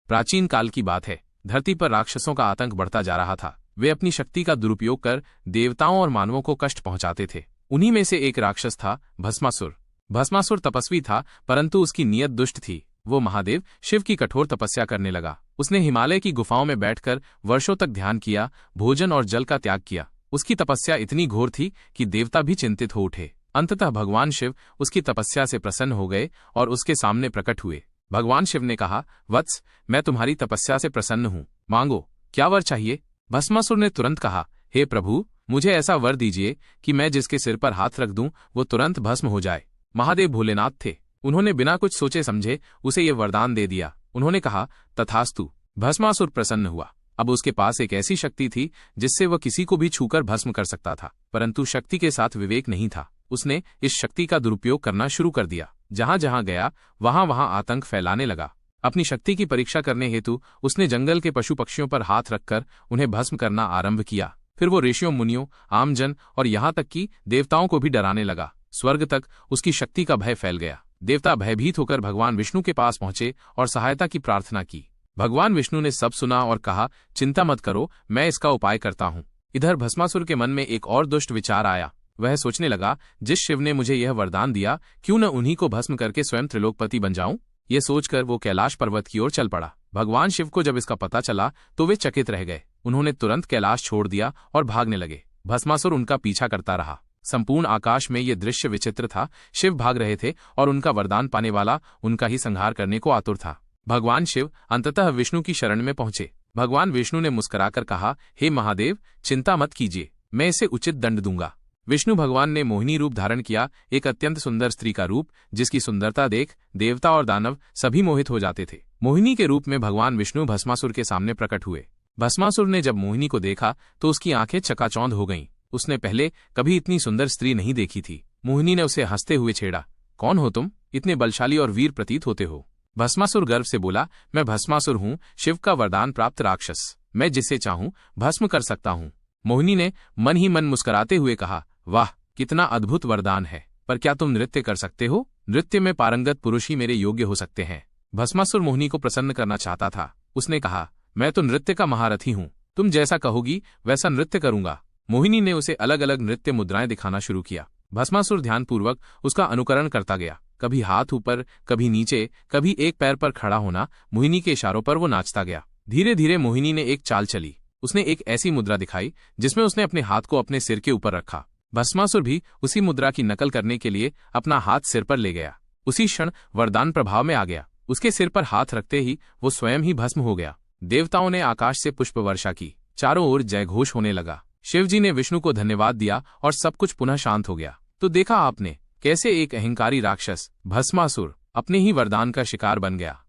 प्राचीन काल की बात है। धरती पर राक्षसों का आतंक बढ़ता जा रहा था। वे अपनी शक्ति का दुरुपयोग कर देवताओं और मानवों को कष्ट पहुंचाते थे। उन्हीं में से एक राक्षस था भस्मासुर। भस्मासुर तपस्वी था, परंतु उसकी नीयत दुष्ट थी। वो महादेव शिव की कठोर तपस्या करने लगा। उसने हिमालय की गुफाओं में बैठकर वर्षों तक ध्यान किया, भोजन और जल का त्याग किया। उसकी तपस्या इतनी घोर थी कि देवता भी चिंतित हो उठे। अंततः भगवान शिव उसकी तपस्या से प्रसन्न हो गए और उसके सामने प्रकट हुए। भगवान शिव ने कहा, वत्स, मैं तुम्हारी तपस्या से प्रसन्न हूँ, मांगो, क्या वर चाहिए? भस्मासुर ने तुरंत कहा, हे प्रभु, मुझे ऐसा वर दीजिए कि मैं जिसके सिर पर हाथ रख दूं वो तुरंत भस्म हो जाए। महादेव भोलेनाथ थे। उन्होंने बिना कुछ सोचे समझे उसे ये वरदान दे दिया। उन्होंने कहा, तथास्तु। भस्मासुर प्रसन्न हुआ। अब उसके पास एक ऐसी शक्ति थी जिससे वह किसी को भी छूकर भस्म कर सकता था, परंतु शक्ति के साथ विवेक नहीं था। उसने इस शक्ति का दुरुपयोग करना शुरू कर दिया। जहां जहां गया वहां वहां आतंक फैलाने लगा। अपनी शक्ति की परीक्षा करने हेतु उसने जंगल के पशु पक्षियों पर हाथ रखकर उन्हें भस्म करना आरंभ किया। फिर वो ऋषियों, मुनियों, आमजन और यहां तक कि देवताओं को भी डराने लगा। स्वर्ग तक उसकी शक्ति का भय फैल गया। देवता भयभीत होकर भगवान विष्णु के पास पहुंचे और सहायता की प्रार्थना की। भगवान विष्णु ने सब सुना और कहा, चिंता मत करो, मैं इसका उपाय करता हूं। इधर भस्मासुर के मन में एक और दुष्ट विचार आया। वह सोचने लगा, जिस शिव ने मुझे यह वरदान दिया, क्यों न उन्हीं को भस्म करके स्वयं त्रिलोकपति बन जाऊं। ये सोचकर वो कैलाश पर्वत की ओर चल पड़ा। भगवान शिव को जब इसका पता चला तो वे चकित रह गए। उन्होंने तुरंत कैलाश छोड़ दिया और भागने लगे। भस्मासुर उनका पीछा करता रहा। संपूर्ण आकाश में ये दृश्य विचित्र था। शिव भाग रहे थे और उनका वरदान पाने वाला उनका ही संहार करने को आतुर था। भगवान शिव अंततः विष्णु की शरण में पहुंचे। भगवान विष्णु ने मुस्कुराकर कहा, हे महादेव, चिंता मत कीजिए, मैं इसे उचित दंड दूंगा। विष्णु भगवान ने मोहिनी रूप धारण किया, एक अत्यंत सुंदर स्त्री का रूप, जिसकी सुंदरता देख देवता और दानव सभी मोहित हो जाते थे। मोहिनी के रूप में भगवान विष्णु भस्मासुर के सामने प्रकट हुए। भस्मासुर ने जब मोहिनी को देखा तो उसकी आंखें चकाचौंध हो गईं। उसने पहले कभी इतनी सुंदर स्त्री नहीं देखी थी। मोहिनी ने उसे हंसते हुए छेड़ा, कौन हो तुम? इतने बलशाली और वीर प्रतीत होते हो। भस्मासुर गर्व से बोला, मैं भस्मासुर हूँ, शिव का वरदान प्राप्त राक्षस। मैं जिसे चाहूं भस्म कर सकता हूँ। मोहिनी ने मन ही मन मुस्कुराते हुए कहा, वाह, कितना अद्भुत वरदान है, पर क्या तुम नृत्य कर सकते हो? नृत्य में पारंगत पुरुष ही मेरे योग्य हो सकते हैं। भस्मासुर मोहिनी को प्रसन्न करना चाहता था। उसने कहा, मैं तो नृत्य का महारथी हूँ, तुम जैसा कहोगी वैसा नृत्य करूंगा। मोहिनी ने उसे अलग अलग नृत्य मुद्राएं दिखाना शुरू किया। भस्मासुर ध्यानपूर्वक उसका अनुकरण करता गया। कभी हाथ ऊपर, कभी नीचे, कभी एक पैर पर खड़ा होना। मोहिनी के इशारों पर वो नाचता गया। धीरे धीरे मोहिनी ने एक चाल चली। उसने एक ऐसी मुद्रा दिखाई जिसमें उसने अपने हाथ को अपने सिर के ऊपर रखा। भस्मासुर भी उसी मुद्रा की नकल करने के लिए अपना हाथ सिर पर ले गया। उसी क्षण वरदान प्रभाव में आ गया। उसके सिर पर हाथ रखते ही वो स्वयं ही भस्म हो गया। देवताओं ने आकाश से पुष्प वर्षा की। चारों ओर जयघोष होने लगा। शिवजी ने विष्णु को धन्यवाद दिया और सब कुछ पुनः शांत हो गया। तो देखा आपने कैसे एक अहंकारी राक्षस भस्मासुर अपने ही वरदान का शिकार बन गया।